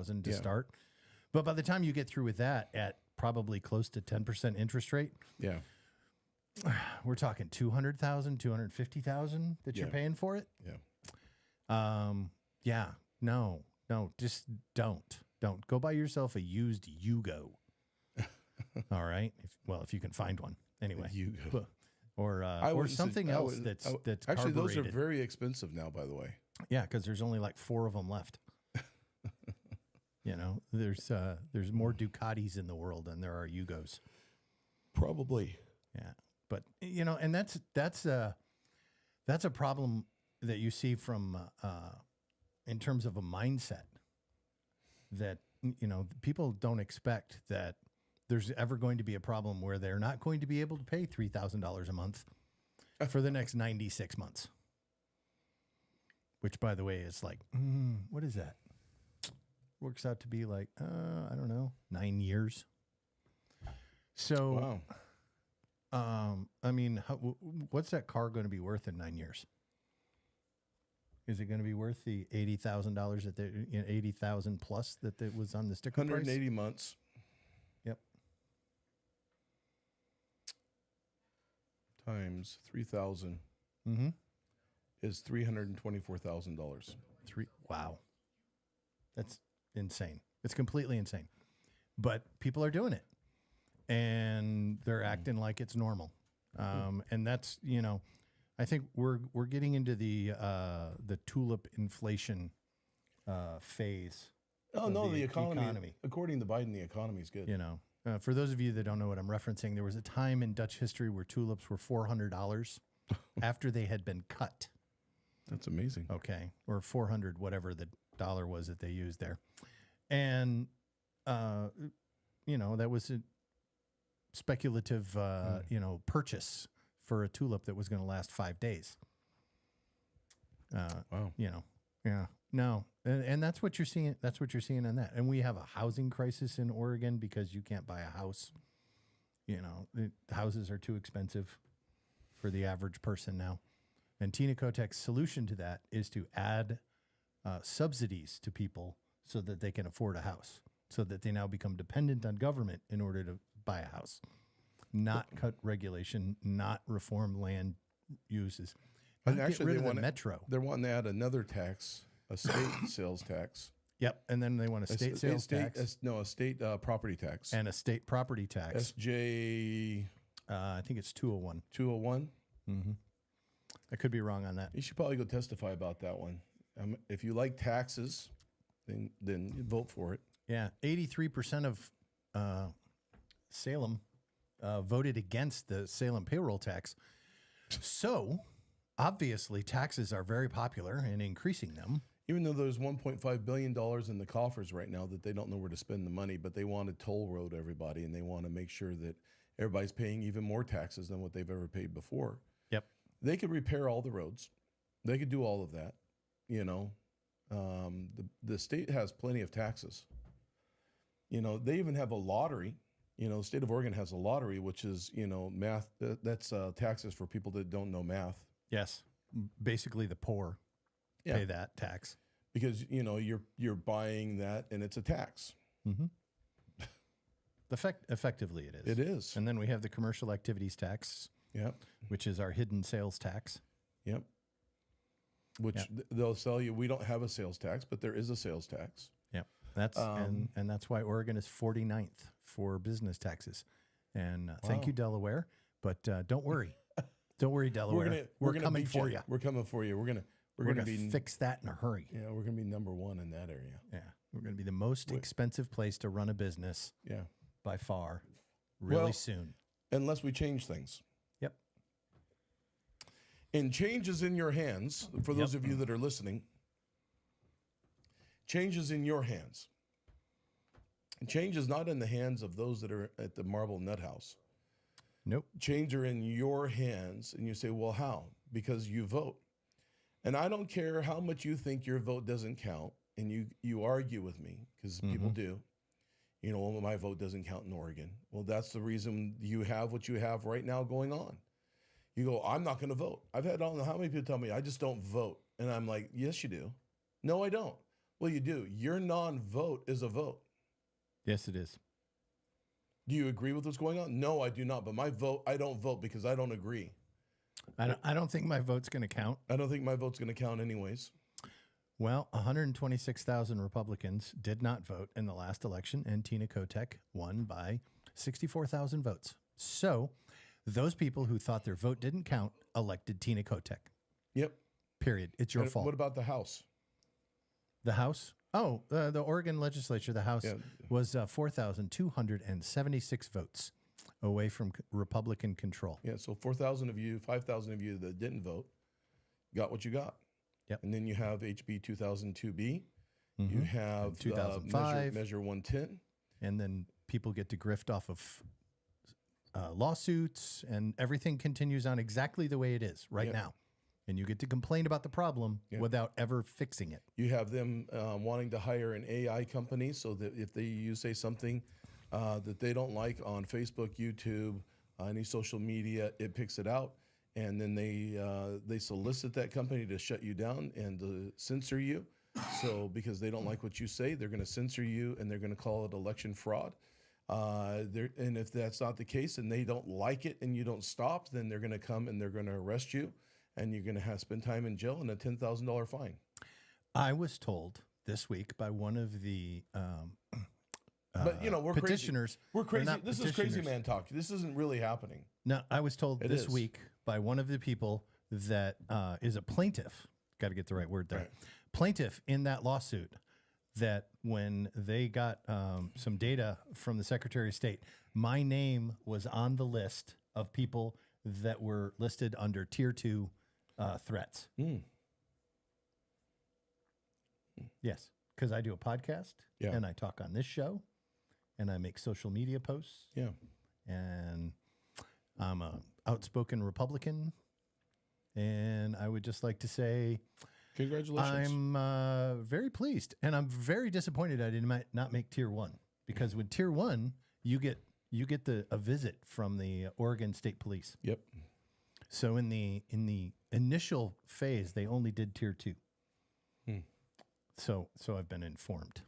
to start. But by the time you get through with that at probably close to 10% interest rate, we're talking 200,000, 250,000 that you're paying for it. No, just don't go buy yourself a used Yugo. All right. If you can find one anyway, Yugo. Or something else that's actually, those are carbureted. very expensive now, by the way. Yeah. Cause there's only like 4 of them left. There's more Ducatis in the world than there are Yugos. Probably. Yeah. But and that's a problem that you see from, in terms of a mindset that, people don't expect that there's ever going to be a problem where they're not going to be able to pay $3,000 a month for the next 96 months. Which, by the way, is like, what is that? Works out to be like, I don't know, 9 years. So, wow. What's that car going to be worth in 9 years? Is it going to be worth the $80,000 that $80,000 plus that was on the sticker 180 price? months. Yep. Times 3,000 is $324,000. Wow. That's insane. It's completely insane. But people are doing it. And they're acting like it's normal. And that's, I think we're getting into the tulip inflation phase. Oh, no, the economy. According to Biden, the economy is good. For those of you that don't know what I'm referencing, there was a time in Dutch history where tulips were $400 after they had been cut. That's amazing. Okay. Or 400, whatever the dollar was that they used there. And, that was a speculative, purchase for a tulip that was going to last 5 days. Wow. No. And that's what you're seeing. That's what you're seeing in that. And we have a housing crisis in Oregon because you can't buy a house. The houses are too expensive for the average person now. And Tina Kotek's solution to that is to add subsidies to people so that they can afford a house, so that they now become dependent on government in order to buy a house. Not cut regulation, not reform land uses. And actually, get rid of the metro. They're wanting to add another tax, a state sales tax. Yep, and then they want a state sales tax. A state property tax. And a state property tax. SJ... I think it's 201. 201? Mm-hmm. I could be wrong on that. You should probably go testify about that one. If you like taxes, then you vote for it. Yeah, 83% of Salem voted against the Salem payroll tax. So, obviously, taxes are very popular and increasing them. Even though there's $1.5 billion in the coffers right now that they don't know where to spend the money, but they want to toll road everybody, and they want to make sure that everybody's paying even more taxes than what they've ever paid before. Yep. They could repair all the roads. They could do all of that. The state has plenty of taxes. They even have a lottery. The state of Oregon has a lottery, which is, math. That's taxes for people that don't know math. Yes. Basically, the poor pay that tax. Because, you're buying that and it's a tax. Mm-hmm. Effectively, it is. It is. And then we have the commercial activities tax, which is our hidden sales tax. Yep. Which they'll tell you, we don't have a sales tax, but there is a sales tax. Yep. That's and that's why Oregon is 49th for business taxes. And thank you, Delaware. But don't worry. Don't worry, Delaware. We're coming for you. We're coming for you. We're gonna fix that in a hurry. Yeah, we're gonna be number one in that area. Yeah. We're gonna be the most expensive place to run a business. Yeah. By far. Really soon. Unless we change things. Yep. And change is in your hands. For those of you that are listening, change is in your hands. And change is not in the hands of those that are at the Marble Nut House. Nope. Change are in your hands. And you say, well, how? Because you vote. And I don't care how much you think your vote doesn't count. And you argue with me, because people do. Well, my vote doesn't count in Oregon. Well, that's the reason you have what you have right now going on. You go, I'm not going to vote. I've had, I don't know how many people tell me, I just don't vote. And I'm like, yes, you do. No, I don't. Well, you do. Your non-vote is a vote. Yes, it is. Do you agree with what's going on? No, I do not. But my vote, I don't vote because I don't agree. I don't think my vote's going to count. I don't think my vote's going to count anyways. Well, 126,000 Republicans did not vote in the last election, and Tina Kotek won by 64,000 votes. So those people who thought their vote didn't count elected Tina Kotek. Yep. Period. It's your fault. What about the House? The House? Oh, the Oregon legislature, the House was 4,276 votes away from Republican control. Yeah, so 4,000 of you, 5,000 of you that didn't vote got what you got. Yep. And then you have HB 2002B. You have 2005. Measure 110. And then people get to grift off of lawsuits, and everything continues on exactly the way it is right now. And you get to complain about the problem without ever fixing it. You have them wanting to hire an AI company so that if you say something that they don't like on Facebook, YouTube, any social media, it picks it out. And then they solicit that company to shut you down and to censor you. So because they don't like what you say, they're going to censor you and they're going to call it election fraud. And if that's not the case and they don't like it and you don't stop, then they're going to come and they're going to arrest you. And you're going to have to spend time in jail and a $10,000 fine. I was told this week by one of the but we're petitioners. We're crazy. This is crazy man talk. This isn't really happening. No, I was told this week by one of the people that is a plaintiff. Got to get the right word there. Right. Plaintiff in that lawsuit, that when they got some data from the Secretary of State, my name was on the list of people that were listed under Tier 2 threats. Yes, because I do a podcast and I talk on this show and I make social media posts. Yeah. And I'm a outspoken Republican. And I would just like to say, congratulations. I'm very pleased. And I'm very disappointed I did not make Tier 1. Because with Tier 1, you get a visit from the Oregon State Police. Yep. So in the initial phase, they only did Tier 2. So I've been informed,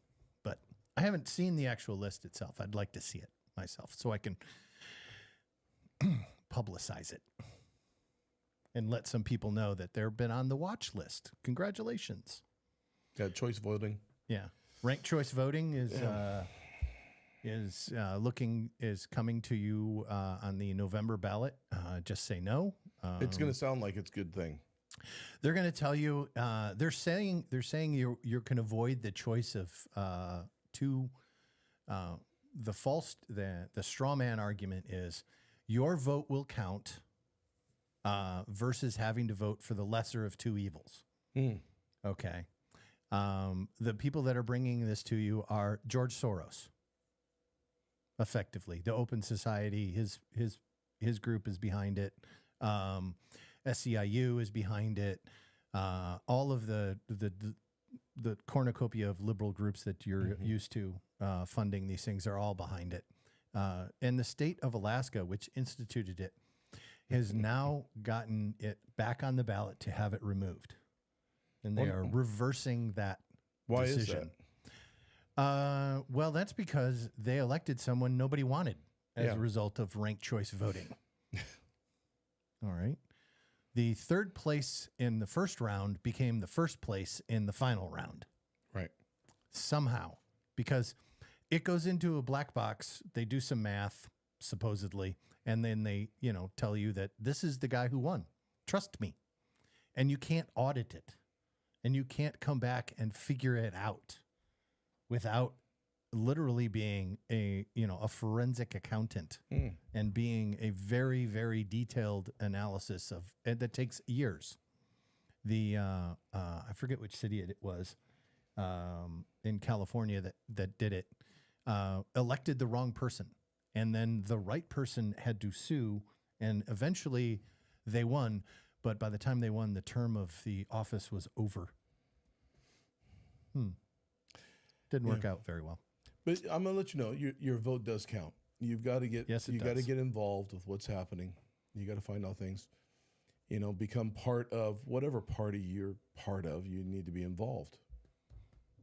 but I haven't seen the actual list itself. I'd like to see it myself so I can publicize it and let some people know that they've been on the watch list. Congratulations. Got choice voting. Yeah, ranked choice voting is coming to you on the November ballot. Just say no. It's going to sound like it's a good thing. They're going to tell you. They're saying you can avoid the choice of the false. The straw man argument is your vote will count versus having to vote for the lesser of two evils. Okay. The people that are bringing this to you are George Soros. Effectively, the Open Society, his group is behind it. SEIU is behind it. All of the cornucopia of liberal groups that you're used to funding these things are all behind it. And the state of Alaska, which instituted it, has now gotten it back on the ballot to have it removed. And they are reversing that Why decision. Is that? Well, that's because they elected someone nobody wanted as a result of ranked choice voting. All right. The third place in the first round became the first place in the final round. Right. Somehow, because it goes into a black box. They do some math, supposedly, and then they, tell you that this is the guy who won. Trust me. And you can't audit it. And you can't come back and figure it out without literally being a forensic accountant and being a very, very detailed analysis of, and that takes years. The I forget which city it was in California that did it, elected the wrong person, and then the right person had to sue, and eventually they won. But by the time they won, the term of the office was over. Didn't work out very well. But I'm gonna let you know your vote does count. You've got to get got to get involved with what's happening. You got to find out things. Become part of whatever party you're part of. You need to be involved.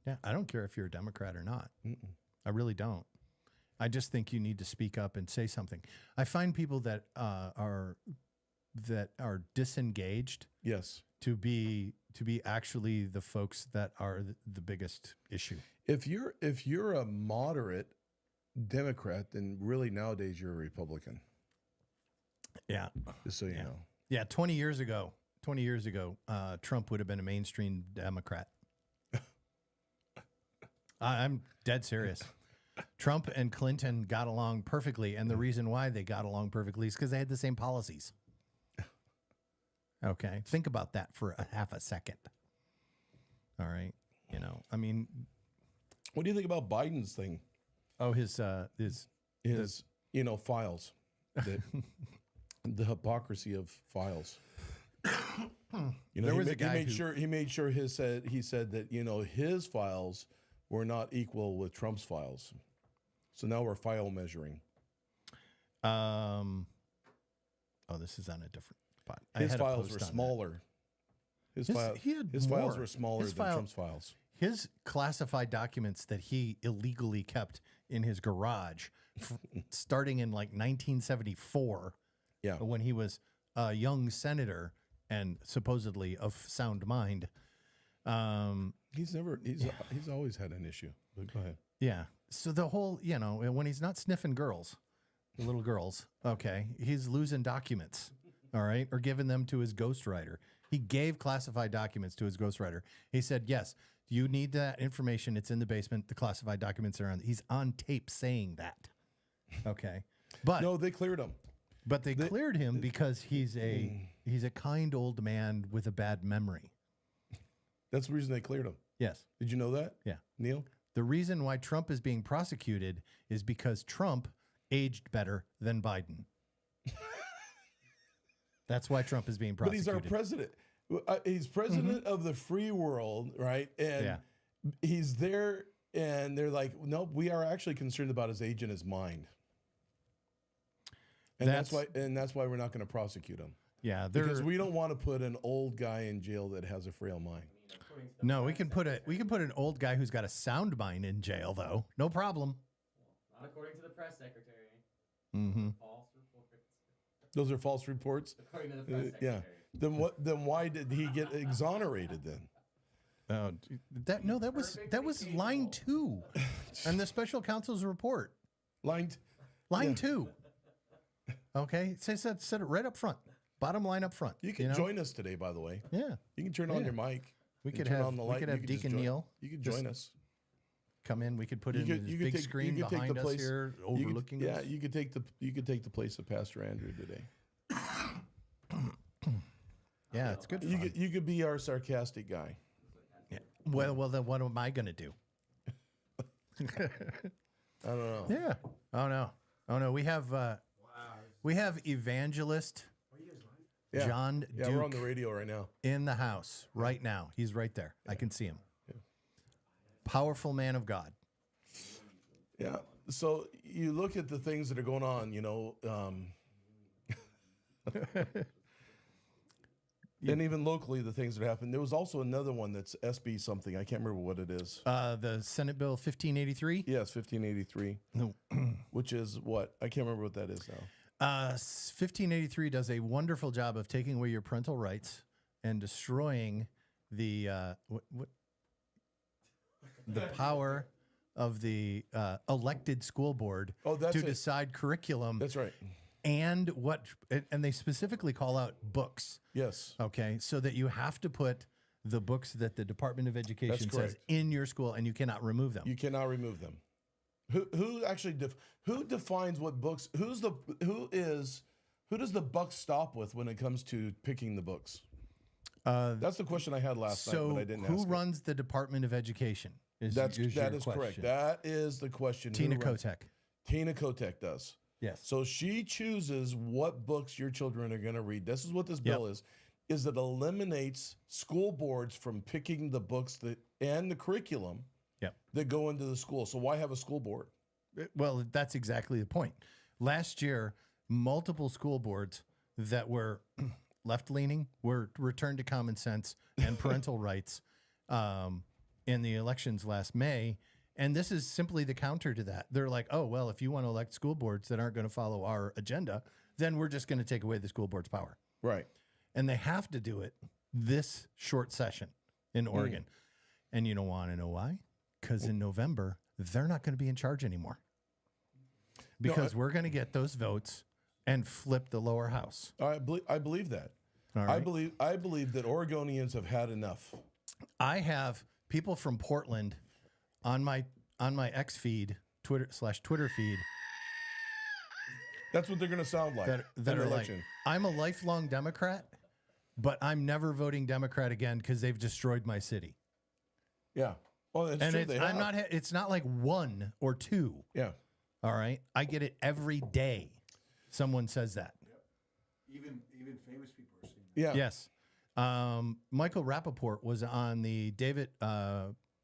Yeah, I don't care if you're a Democrat or not. Mm-mm. I really don't. I just think you need to speak up and say something. I find people that are disengaged Yes. to be actually the folks that are the biggest issue. If you're a moderate Democrat, then really nowadays you're a Republican. Yeah. Just so you know. Yeah. 20 years ago, Trump would have been a mainstream Democrat. I'm dead serious. Trump and Clinton got along perfectly, and the reason why they got along perfectly is because they had the same policies. Okay, think about that for half a second. All right, I mean, what do you think about Biden's thing? Oh, his files, the hypocrisy of files. There was a guy he made sure he said that his files were not equal with Trump's files. So now we're file measuring. This is on a different spot. His files were smaller. His files were smaller than Trump's files. His classified documents that he illegally kept in his garage, starting in like 1974, when he was a young senator and supposedly of sound mind. He's always had an issue. But go ahead. Yeah. So the whole, when he's not sniffing girls, the little girls, okay, he's losing documents, all right, or giving them to his ghostwriter. He gave classified documents to his ghostwriter. He said, yes, you need that information. It's in the basement. The classified documents are on. He's on tape saying that. Okay. But no, they cleared him. But they cleared him because he's a kind old man with a bad memory. That's the reason they cleared him. Yes. Did you know that? Yeah. Neil? The reason why Trump is being prosecuted is because Trump aged better than Biden. That's why Trump is being prosecuted. But he's our president. He's president of the free world, right? And he's there, and they're like, nope, we are actually concerned about his age and his mind. And that's why we're not going to prosecute him. Yeah, because we don't want to put an old guy in jail that has a frail mind. No, we can put an old guy who's got a sound mind in jail, though. No problem. Well, not according to the press secretary. Mm-hmm. False reports. Those are false reports. According to the press secretary. Yeah. Then why did he get exonerated then? That was line 2 on the special counsel's report. Line 2. Okay, said it right up front. Bottom line up front. You can join us today, by the way. Yeah. You can turn on your mic. We could have Deacon Neil. You could join us. Come in. We could put in this big screen behind us here, overlooking us. Yeah, you could take the place of Pastor Andrew today. Yeah, it's good fun. You could be our sarcastic guy. Yeah. Well, then what am I going to do? I don't know. Yeah. Oh no. We have evangelist John Duke. Yeah, we're on the radio right now. In the house right now. He's right there. I can see him. Yeah. Powerful man of God. Yeah. So you look at the things that are going on, and even locally, the things that happen. There was also another one that's SB something. I can't remember what it is. The Senate Bill 1583? Yes, 1583. No. Which is what? I can't remember what that is now. 1583 does a wonderful job of taking away your parental rights and destroying the the power of the elected school board to decide curriculum. That's right. And they specifically call out books. Yes. Okay. So that you have to put the books that the Department of Education says in your school, and you cannot remove them. You cannot remove them. Who actually who defines what books? Who does the buck stop with when it comes to picking the books? That's the question I had last night, but I didn't ask. Who runs the Department of Education? That is correct. That is the question. Tina Kotek. Tina Kotek does. Yes. So she chooses what books your children are going to read. This is what this bill is it eliminates school boards from picking the books and the curriculum that go into the school. So why have a school board? Well, that's exactly the point. Last year, multiple school boards that were left-leaning were returned to common sense and parental rights in the elections last May. And this is simply the counter to that. They're like, oh, well, if you want to elect school boards that aren't going to follow our agenda, then we're just going to take away the school board's power. Right. And they have to do it this short session in Oregon. And you don't want to know why? Because in November, they're not going to be in charge anymore. Because we're going to get those votes and flip the lower house. I believe that. All right? I believe that Oregonians have had enough. I have people from Portland on my X feed, Twitter feed. That's what they're going to sound like that are like, I'm a lifelong Democrat, but I'm never voting Democrat again because they've destroyed my city. Yeah. Well, it's true. It's not like one or two. Yeah. All right. I get it every day. Someone says that. Even famous people are saying Yeah. that. Yes. Michael Rappaport was on the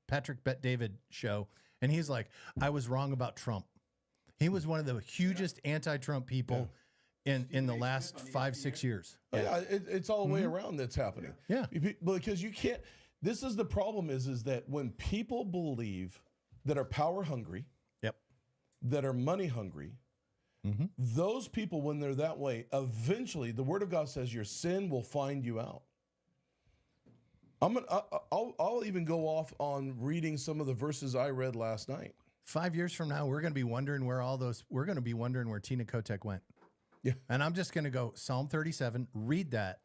Patrick Bet David show, and he's like, I was wrong about Trump. He was one of the hugest anti-Trump people in the last 5-6 years. Yeah, it's all the way around that's happening. Yeah. Because you can't. This is the problem is that when people believe that are power hungry, Yep. that are money hungry, those people, when they're that way, eventually the Word of God says your sin will find you out. I'll even go off on reading some of the verses I read last night. 5 years from now, we're going to be wondering where Tina Kotek went. Yeah. And I'm just going to go Psalm 37, read that.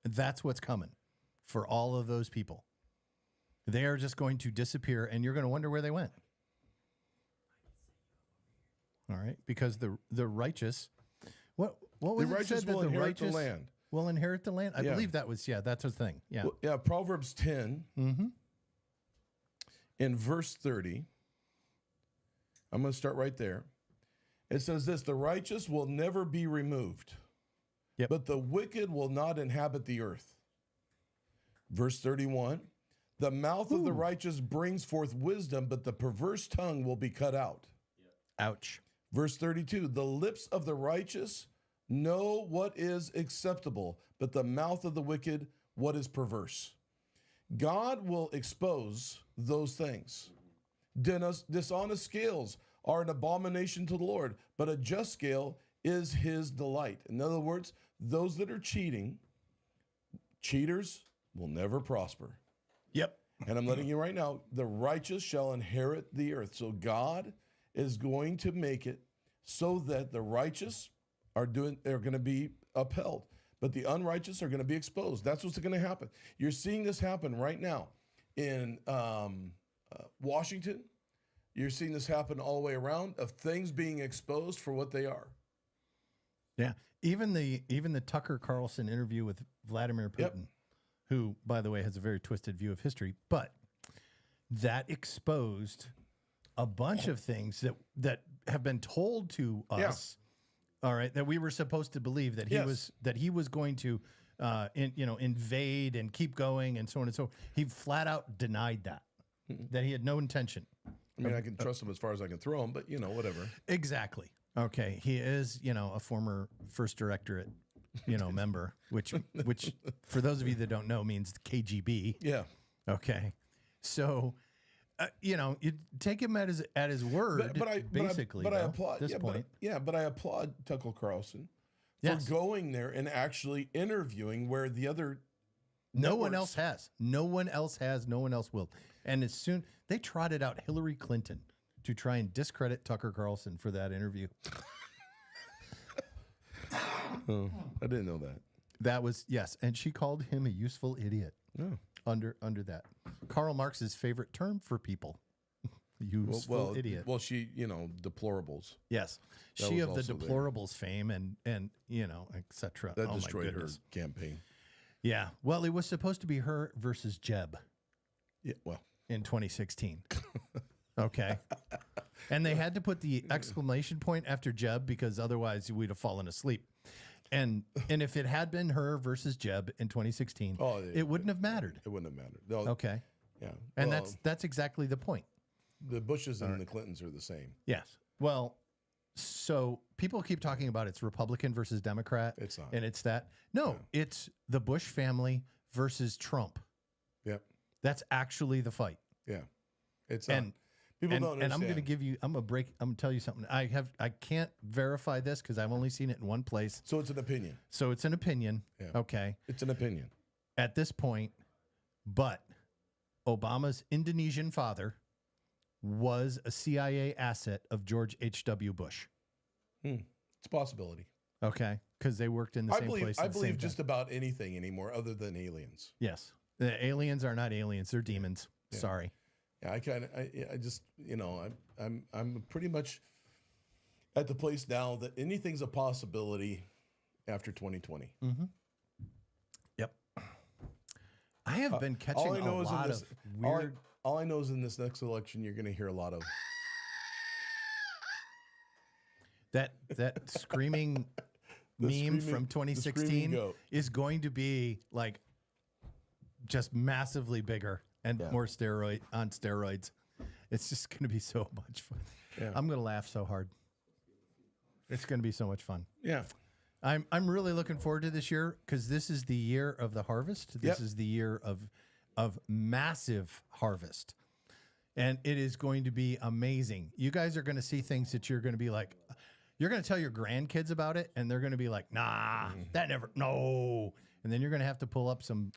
That's what's coming for all of those people. They are just going to disappear, and you're going to wonder where they went. All right, because the righteous, what was The it said righteous that will the inherit the righteous land. will inherit the land? I Yeah. believe that was that's a thing. Yeah. Well, yeah, Proverbs 10 in verse 30. I'm going to start right there. It says this, the righteous will never be removed, Yep. but the wicked will not inhabit the earth. Verse 31, the mouth of the righteous brings forth wisdom, but the perverse tongue will be cut out. Ouch. Verse 32, the lips of the righteous know what is acceptable, but the mouth of the wicked, what is perverse. God will expose those things. Dishonest scales are an abomination to the Lord, but a just scale is his delight. In other words, those that are cheaters will never prosper. Yep. And I'm letting you right now, the righteous shall inherit the earth. So God is going to make it so that the righteous are going to be upheld, but the unrighteous are going to be exposed. That's what's going to happen. You're seeing this happen right now in Washington. You're seeing this happen all the way around of things being exposed for what they are. Yeah. Even the Tucker Carlson interview with Vladimir Putin, who, by the way, has a very twisted view of history, but that exposed a bunch of things that have been told to us. All right, that we were supposed to believe that he was going to invade and keep going and so on and so on. He flat out denied that he had no intention. I mean, I can trust him as far as I can throw him, but whatever. Exactly. Okay, he is a former first directorate member, which for those of you that don't know means KGB. Yeah. Okay, so. You take him at his word, but I applaud this point. But I applaud Tucker Carlson for going there and actually interviewing where the other no one else has. No one else will. And as soon they trotted out Hillary Clinton to try and discredit Tucker Carlson for that interview. Oh, I didn't know that. That was and she called him a useful idiot. Oh. Under that. Karl Marx's favorite term for people. Useful idiot. Well, she, deplorables. Yes. That She was of the also deplorables fame and et cetera. That oh destroyed my her goodness. campaign. Yeah. Well, it was supposed to be her versus Jeb. Yeah, well. In 2016. Okay. And they had to put the exclamation point after Jeb because otherwise we'd have fallen asleep. And if it had been her versus Jeb in 2016, it wouldn't have mattered. It wouldn't have mattered. No, okay. Yeah. And that's exactly the point. The Bushes and the Clintons are the same. Yes. Well, so people keep talking about it's Republican versus Democrat. It's not. And it's that. No, it's the Bush family versus Trump. Yep. That's actually the fight. Yeah. It's not. And People don't and I'm understand. going to give you. I'm going to tell you something. I can't verify this because I've only seen it in one place. So it's an opinion. So it's an opinion. Yeah. Okay. It's an opinion. At this point, but Obama's Indonesian father was a CIA asset of George H.W. Bush. It's a possibility. Okay, because they worked in the same place. I at the believe same just time. about anything anymore other than aliens. Yes, the aliens are not aliens; they're demons. Yeah. Sorry. Yeah, I just, I'm pretty much at the place now that anything's a possibility after 2020. Yep. I have been catching All I know a is lot in this, of weird. all I know is in this next election, you're going to hear a lot of. That screaming The meme screaming- from the screaming 2016 goat. is going to be like just massively bigger and Yeah. more on steroids. It's just going to be so much fun. Yeah. I'm going to laugh so hard. It's going to be so much fun. Yeah. I'm really looking forward to this year because this is the year of the harvest. This Yep. is the year of massive harvest. And it is going to be amazing. You guys are going to see things that you're going to be like, you're going to tell your grandkids about it, and they're going to be like, nah, that never, no. And then you're going to have to pull up some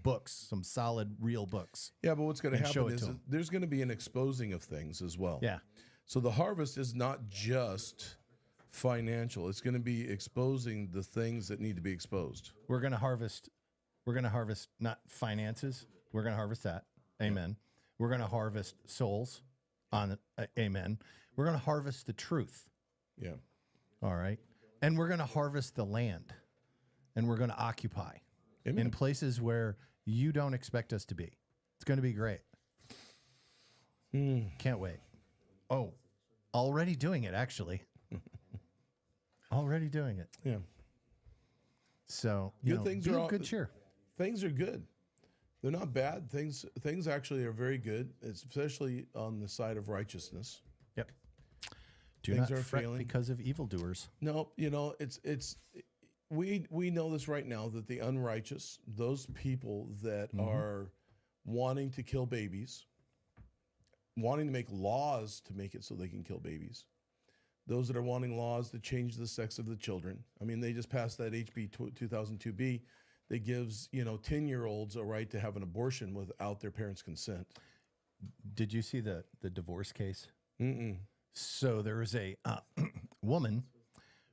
books, some solid, real books. Yeah, but what's going to And show happen it is to 'em. there's going to be an exposing of things as well. Yeah. So the harvest is not just financial. It's going to be exposing the things that need to be exposed. We're going to harvest not finances. We're going to harvest that. Amen. We're going to harvest souls on amen. We're going to harvest the truth. Yeah. All right. And we're going to harvest the land. And we're going to occupy Amen. in places where you don't expect us to be. It's going to be great. Can't wait. Oh, already doing it, actually. Already doing it. Yeah. So, Good things be are of all- good cheer. Things are good. They're not bad. Things actually are very good, especially on the side of righteousness. Yep. Do Things not are fret failing. because of evildoers. No, we know this right now that the unrighteous, those people that are wanting to kill babies, wanting to make laws to make it so they can kill babies, those that are wanting laws to change the sex of the children. I mean, they just passed that HB 2002B that gives 10-year-olds a right to have an abortion without their parents' consent. Did you see the divorce case? Mm-mm. So there is a woman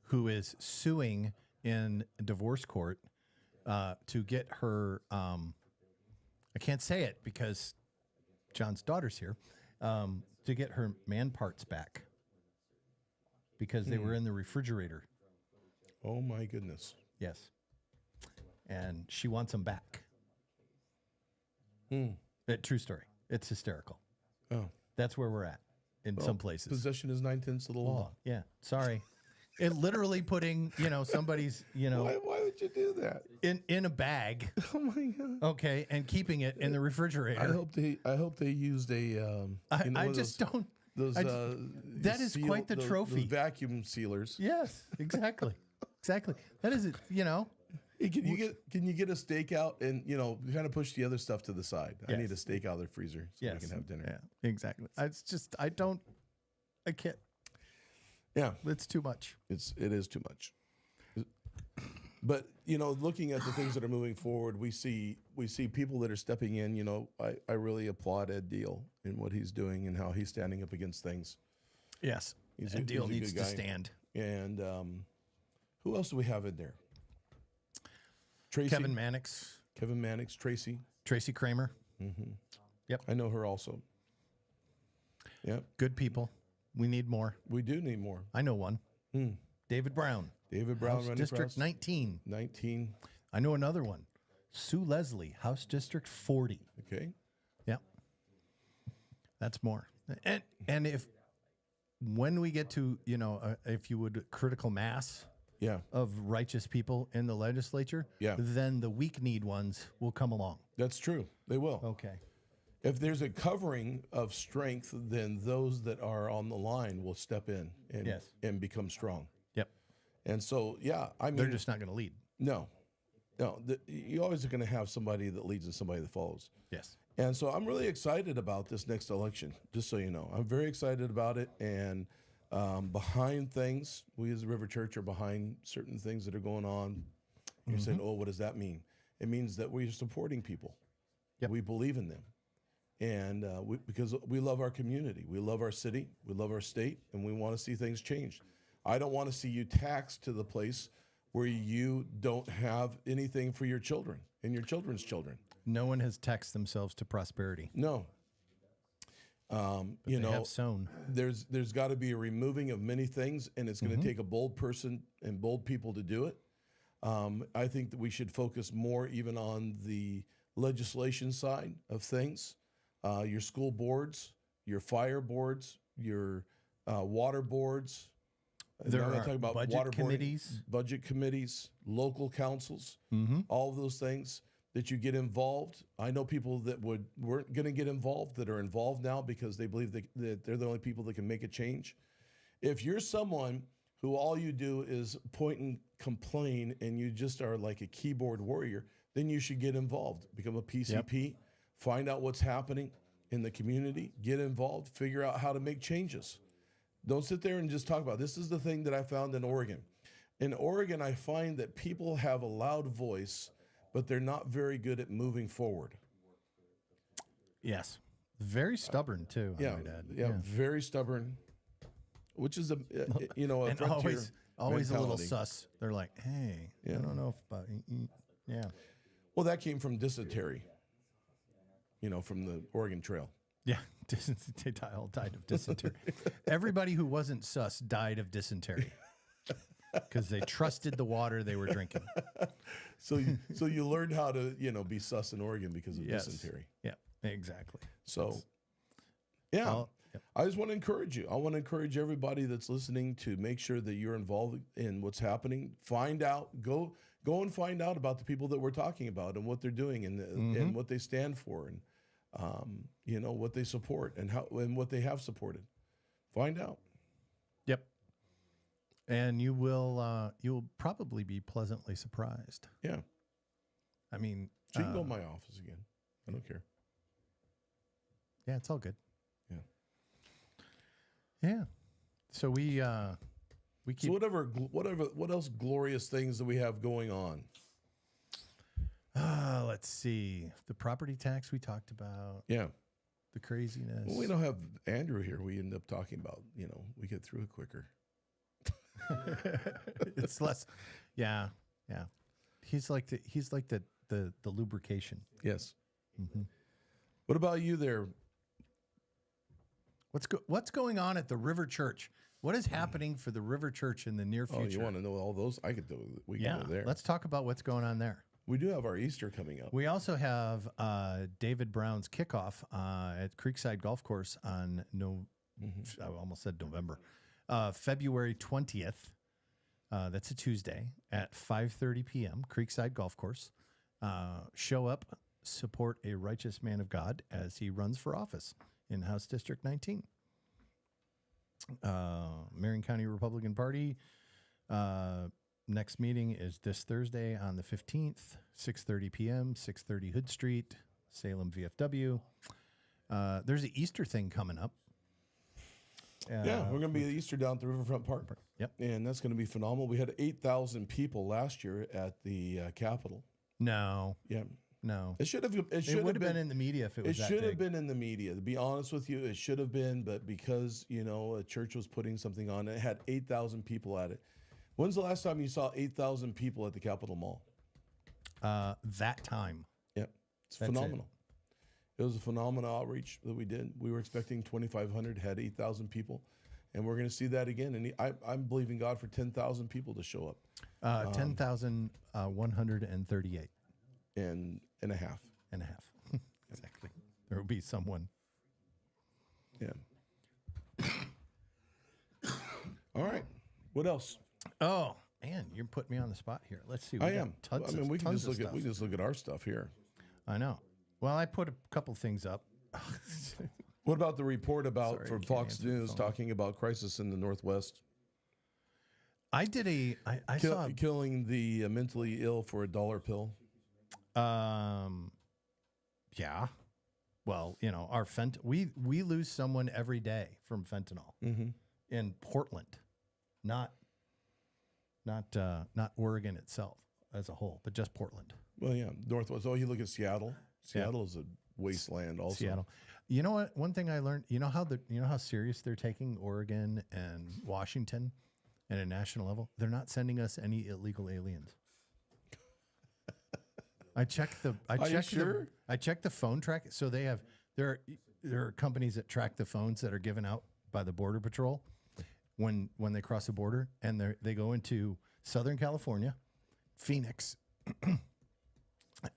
who is suing in divorce court to get her, I can't say it because John's daughter's here, to get her man parts back because they were in the refrigerator. Oh my goodness. Yes. And she wants them back. True story. It's hysterical. Oh. That's where we're at in some places. Possession is 9/10 of the law. Yeah. Sorry. It literally putting, somebody's, Why would you do that? in a bag, Oh my God. okay, and keeping it in the refrigerator. I hope they used a. I just don't. Those. that is quite the trophy. Those vacuum sealers. Yes, exactly, exactly. That is it. Hey, can you get a steak out and kind of push the other stuff to the side? I Yes. need a steak out of the freezer so Yes. we can have dinner. Yeah, exactly. It's just I can't. Yeah, It's too much. it is too much. But looking at the things that are moving forward, we see people that are stepping in. I really applaud Ed Deal in what he's doing and how he's standing up against things. Yes, He's a deal he's needs good to guy. stand. And who else do we have in there? Tracy, Kevin Mannix, Tracy. Tracy Kramer, I know her also. Yep, good people. We need more. we do need more. I know one. David Brown, David Brown House running District for us. 19. 19. I know another one. Sue Leslie, House District 40. Okay. Yep. That's more. And if when we get to, if you would, critical mass Yeah, of righteous people in the legislature, Yeah. then the weak-kneed ones will come along. that's true. They will. Okay. If there's a covering of strength, then those that are on the line will step in and Yes. and become strong. Yep. And so, yeah, I mean, They're just not going to lead. no. You always are going to have somebody that leads and somebody that follows. Yes. And so I'm really excited about this next election, just so you know. I'm very excited about it. And behind things, we as the River Church are behind certain things that are going on. You're saying, oh, what does that mean? It means that we're supporting people. Yep. We believe in them. And because we love our community, we love our city, we love our state, and we want to see things change. I don't want to see you taxed to the place where you don't have anything for your children and your children's children. No one has taxed themselves to prosperity. No. But they have sown. There's got to be a removing of many things, and it's going to take a bold person and bold people to do it. I think that we should focus more even on the legislation side of things. Your school boards, your fire boards, your water boards. There Now I'm are talking about budget water board, committees. budget committees, local councils, all of those things that you get involved. I know people that weren't going to get involved that are involved now because they believe that they're the only people that can make a change. If you're someone who all you do is point and complain and you just are like a keyboard warrior, then you should get involved. Become a PCP, find out what's happening in the community, get involved, figure out how to make changes. Don't sit there and just talk about it. This is the thing that I found in Oregon. In Oregon, I find that people have a loud voice, but they're not very good at moving forward. Yes. Very stubborn, too, I might add. Yeah, very stubborn, which is a and frontier always a little mentality. sus. They're like, hey, I don't know if about, yeah. Well, that came from dysentery, from the Oregon Trail. Yeah, they all died of dysentery. Everybody who wasn't sus died of dysentery because they trusted the water they were drinking. So you learned how to, be sus in Oregon because of dysentery. Yeah, exactly. So, I just want to encourage you. I want to encourage everybody that's listening to make sure that you're involved in what's happening. Find out, go and find out about the people that we're talking about and what they're doing and what they stand for and what they support and how and what they have supported. Find out. Yep. And you'll probably be pleasantly surprised. Yeah. I mean, So you can go to my office again. I don't care. Yeah, it's all good. Yeah. Yeah. So we keep. So what else glorious things do we have going on? Let's see. The property tax we talked about. Yeah. The craziness. Well, we don't have Andrew here. We end up talking about, we get through it quicker. It's less. Yeah. Yeah. He's like the lubrication. Yes. What about you there? What's going on at the River Church? What is happening for the River Church in the near future? Oh, you want to know all those? I could do. We can go there. Let's talk about what's going on there. We do have our Easter coming up. We also have David Brown's kickoff at Creekside Golf Course on I almost said November, February 20th. That's a Tuesday at 5:30 p.m. Creekside Golf Course. Show up, support a righteous man of God as he runs for office in House District 19. Marion County Republican Party. Next meeting is this Thursday on the 15th, 6:30 p.m., 630 Hood Street, Salem, VFW. There's an Easter thing coming up. Yeah, we're going to be at Easter down at the Riverfront Park. Yep. And that's going to be phenomenal. We had 8,000 people last year at the Capitol. No. Yeah. No. It should have would have been in the media if it was It that should have big. been in the media. To be honest with you, it should have been, but because, a church was putting something on, it had 8,000 people at it. When's the last time you saw 8,000 people at the Capitol Mall? That time. Yeah. It's That's phenomenal. It was a phenomenal outreach that we did. We were expecting 2,500, had 8,000 people. And we're going to see that again. And I'm believing God for 10,000 people to show up. 10,138. And a half. And a half. Exactly. There will be someone. Yeah. All right. What else? Oh, man, you're putting me on the spot here. Let's see. We can Tons just of look stuff. at our stuff here. I know. Well, I put a couple things up. What about the report Sorry, from I can't Fox answer the News phone. talking about crisis in the Northwest? I did I saw Killing the mentally ill for a dollar pill. yeah. Well, our we lose someone every day from fentanyl in Portland, not Oregon itself as a whole, but just Portland. Well, yeah, Northwest. Oh, you look at Seattle. Seattle is a wasteland also. Seattle. You know what? One thing I learned, you know how serious they're taking Oregon and Washington at a national level? They're not sending us any illegal aliens. I checked the phone track. So there are companies that track the phones that are given out by the Border Patrol when they cross the border, and they go into Southern California, Phoenix,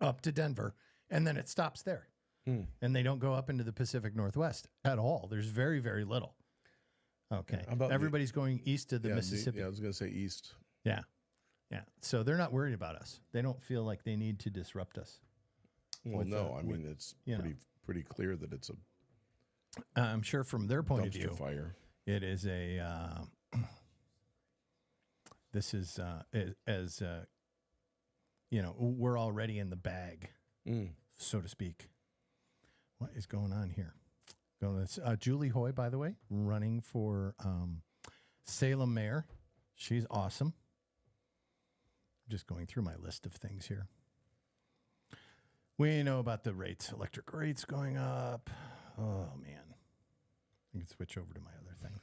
up to Denver, and then it stops there. And they don't go up into the Pacific Northwest at all. There's very, very little. Okay. Everybody's going east to the Mississippi. I was going to say east. Yeah. Yeah. So they're not worried about us. They don't feel like they need to disrupt us. Well, no. It's pretty clear that it's a I'm sure from their point of view, fire. It is a this is we're already in the bag, so to speak. What is going on here? Julie Hoy, by the way, running for Salem mayor. She's awesome. Just going through my list of things here. We know about the rates, electric rates going up. Oh, man. I can switch over to my other thing.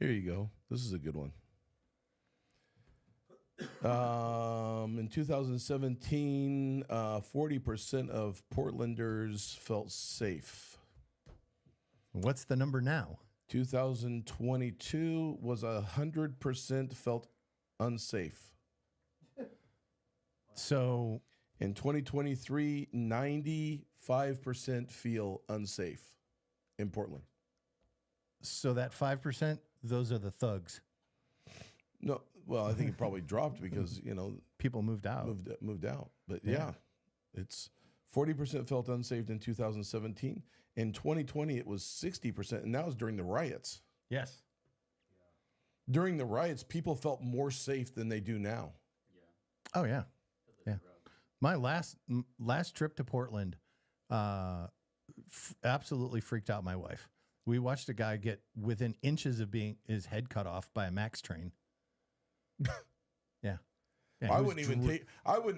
Here you go. This is a good one. In 2017, 40% of Portlanders felt safe. What's the number now? 2022 was 100% felt unsafe. So in 2023, 95% feel unsafe in Portland. So that 5%, those are the thugs. No, well, I think it probably dropped because, people moved out. Moved out. But yeah, it's 40% felt unsafe in 2017. In 2020, it was 60%, and that was during the riots. Yes. During the riots, people felt more safe than they do now. Oh, yeah. Yeah. My last trip to Portland absolutely freaked out my wife. We watched a guy get within inches of being his head cut off by a Max train. Yeah. I wouldn't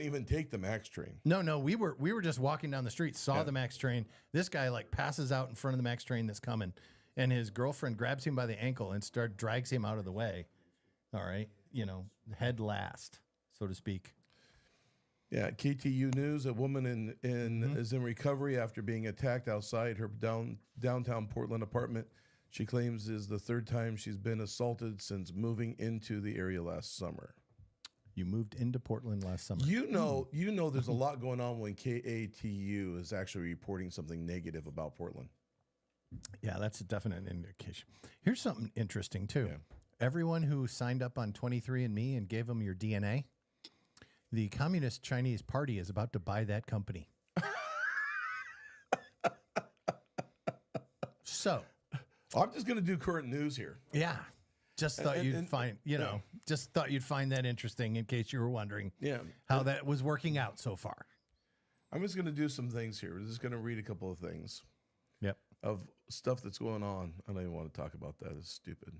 even take the Max train. No, we were just walking down the street, saw the Max train. This guy passes out in front of the Max train that's coming, and his girlfriend grabs him by the ankle and drags him out of the way. All right, head last, so to speak. Yeah, KTU News, a woman is in recovery after being attacked outside her downtown Portland apartment. She claims is the third time she's been assaulted since moving into the area last summer. You moved into Portland last summer. You know there's a lot going on when KATU is actually reporting something negative about Portland. Yeah, that's a definite indication. Here's something interesting, too. Yeah. Everyone who signed up on 23andMe and gave them your DNA, the Communist Chinese Party is about to buy that company. So, I'm just going to do current news here. Yeah. Just thought you'd find that interesting in case you were wondering how that was working out so far. I'm just going to do some things here. We're just going to read a couple of things. Yep. Of stuff that's going on. I don't even want to talk about that. It's stupid.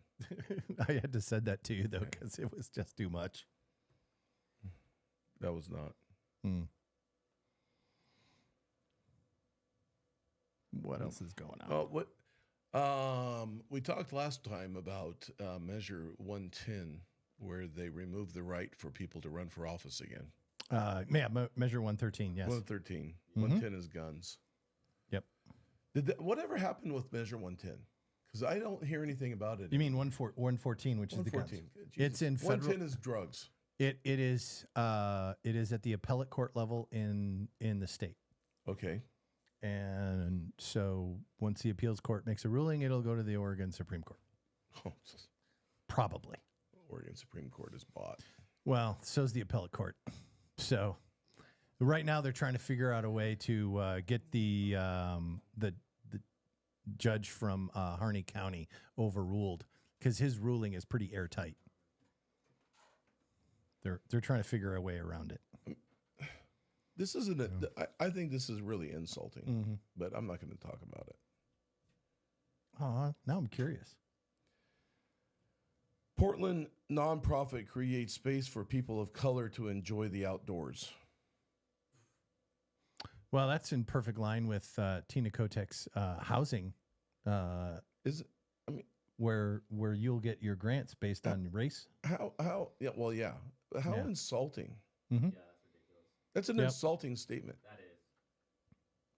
I had to send that to you, though, because it was just too much. That was not. What else is going on? Oh, we talked last time about Measure 110, where they removed the right for people to run for office again. Measure 113, yes. 113. 110 is guns. Yep. Whatever happened with Measure 110? Because I don't hear anything about it. You mean 114, which is the guns. It's in federal. 110 is drugs. It is at the appellate court level in the state. Okay. And so once the appeals court makes a ruling, it'll go to the Oregon Supreme Court. Oh, probably. Oregon Supreme Court is bought. Well, so's the appellate court. So right now they're trying to figure out a way to get the judge from Harney County overruled because his ruling is pretty airtight. They're trying to figure a way around it. This isn't I think this is really insulting, but I'm not going to talk about it. Now I'm curious. Portland nonprofit creates space for people of color to enjoy the outdoors. Well, that's in perfect line with Tina Kotek's housing. Is it? I mean, where you'll get your grants based on race. How? Yeah. Well, yeah. How insulting. Mm-hmm. Yeah, that's ridiculous. That's an insulting statement. That is.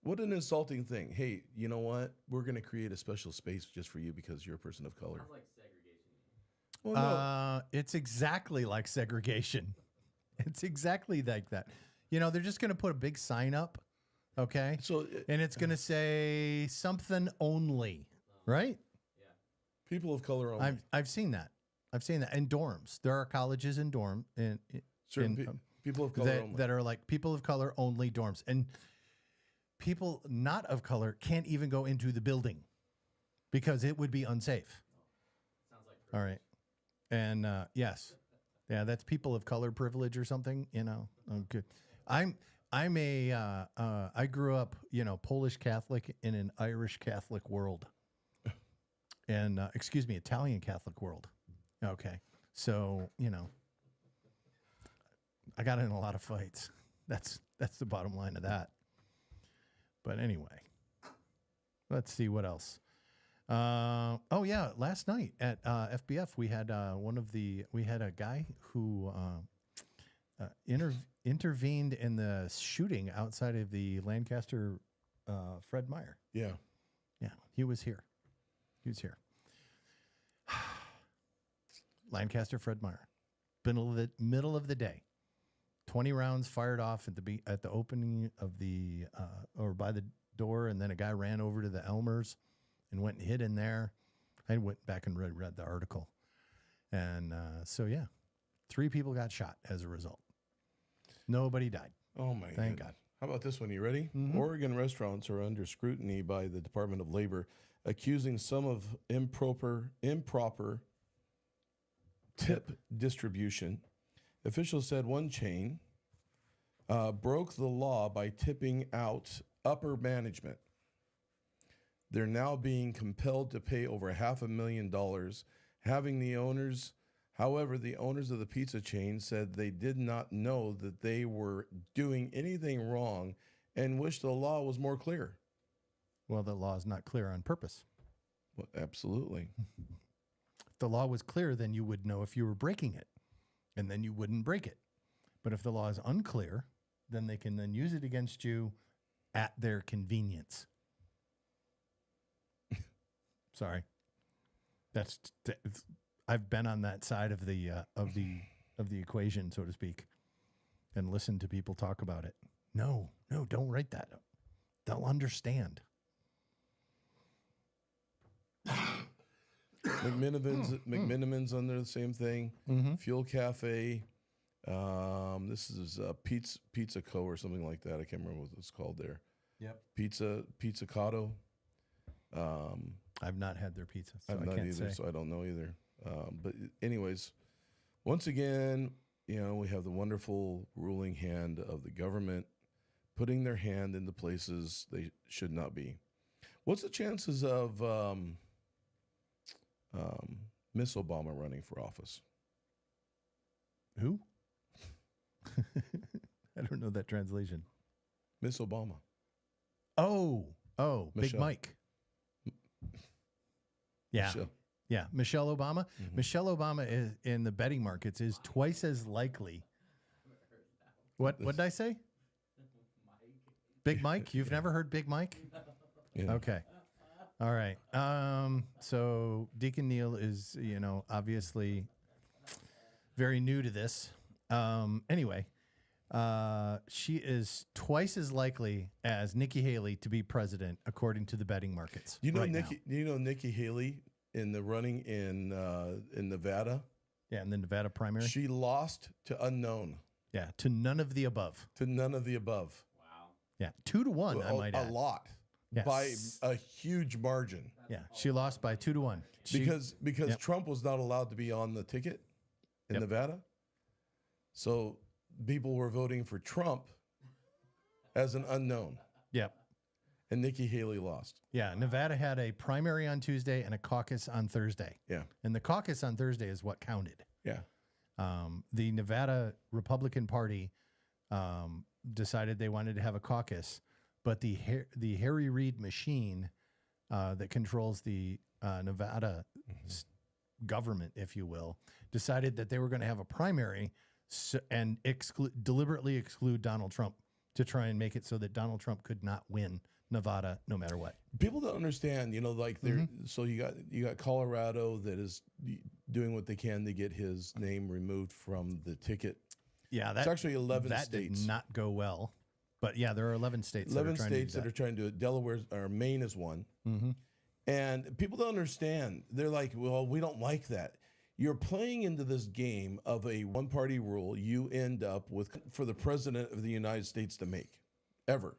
What an insulting thing. Hey, you know what? We're going to create a special space just for you because you're a person of color. Sounds like segregation. Well, no. It's exactly like segregation. It's exactly like that. You know, they're just going to put a big sign up, okay? So, and it's going to say something only, right? Yeah. People of color only. I've seen that. I've seen that in dorms. There are colleges in dorm people of color only. that are like people of color only dorms, and people not of color can't even go into the building because it would be unsafe. Sounds like. All right. And yes, yeah, that's people of color privilege or something, you know. Okay. I grew up, you know, Polish Catholic in an Irish Catholic world. And excuse me, Italian Catholic world. Okay. So, you know, I got in a lot of fights. That's the bottom line of that. But anyway, let's see what else. Oh yeah, last night at FBF we had a guy who intervened in the shooting outside of the Lancaster Fred Meyer. Yeah. Yeah, he was here. Lancaster Fred Meyer. Middle of the day. 20 rounds fired off at the opening of the or by the door, and then a guy ran over to the Elmers and went and hid in there. I went back and read the article. And so, yeah, 3 people got shot as a result. Nobody died. Oh, my Thank goodness. God. How about this one? You ready? Mm-hmm. Oregon restaurants are under scrutiny by the Department of Labor, accusing some of improper tip distribution. Officials said one chain broke the law by tipping out upper management. They're now being compelled to pay over $500,000, having the owners. However, the owners of the pizza chain said they did not know that they were doing anything wrong and wish the law was more clear. Well, the law is not clear on purpose. Well, absolutely. If the law was clear, then you would know if you were breaking it, and then you wouldn't break it. But if the law is unclear, then they can then use it against you at their convenience. Sorry. I've been on that side of the equation, so to speak, and listened to people talk about it. No, don't write that up. They'll understand. McMiniman's under the same thing. Mm-hmm. Fuel Cafe. This is Pizza Co. or something like that. I can't remember what it's called there. Yep. Pizzicato. I've not had their pizza, so I've I not can't either, say. so I don't know either. But anyways, once again, you know, we have the wonderful ruling hand of the government putting their hand into places they should not be. What's the chances of Miss Obama running for office? Who? I don't know that translation. Miss Obama. Oh, Big Michelle. Mike. Yeah. Michelle. Yeah, Michelle Obama. Mhm. Michelle Obama is in the betting markets is twice as likely. What did I say? Big Mike? You've never heard Big Mike? Yeah. Okay. All right. So Deacon Neal is, you know, obviously very new to this. Anyway, she is twice as likely as Nikki Haley to be president, according to the betting markets. Do you know right Nikki? now. Do you know Nikki Haley in the running in Nevada? Yeah, in the Nevada primary. She lost to unknown. Yeah, to none of the above. To none of the above. Wow. Yeah, 2-1. I might add. A lot. Yes. By a huge margin. Yeah, she lost by 2-1. Because Yep. Trump was not allowed to be on the ticket in Yep. Nevada. So people were voting for Trump, as an unknown, Yep. and Nikki Haley lost. Yeah. Nevada had a primary on Tuesday and a caucus on Thursday. Yeah, And the caucus on Thursday is what counted. yeah. The Nevada Republican Party decided they wanted to have a caucus, but the Harry Reid machine that controls the Nevada government, if you will, decided that they were going to have a primary and deliberately exclude Donald Trump to try and make it so that Donald Trump could not win Nevada no matter what. People don't understand, like they're so you got Colorado that is doing what they can to get his name removed from the ticket. Yeah, It's actually 11 that states. did not go well. But yeah, there are 11 states. 11 that are states that are trying to do it. Delaware or Maine is one. Mm-hmm. And people don't understand. They're like, well, we don't like that. You're playing into this game of a one-party rule you end up with for the president of the United States to make, ever.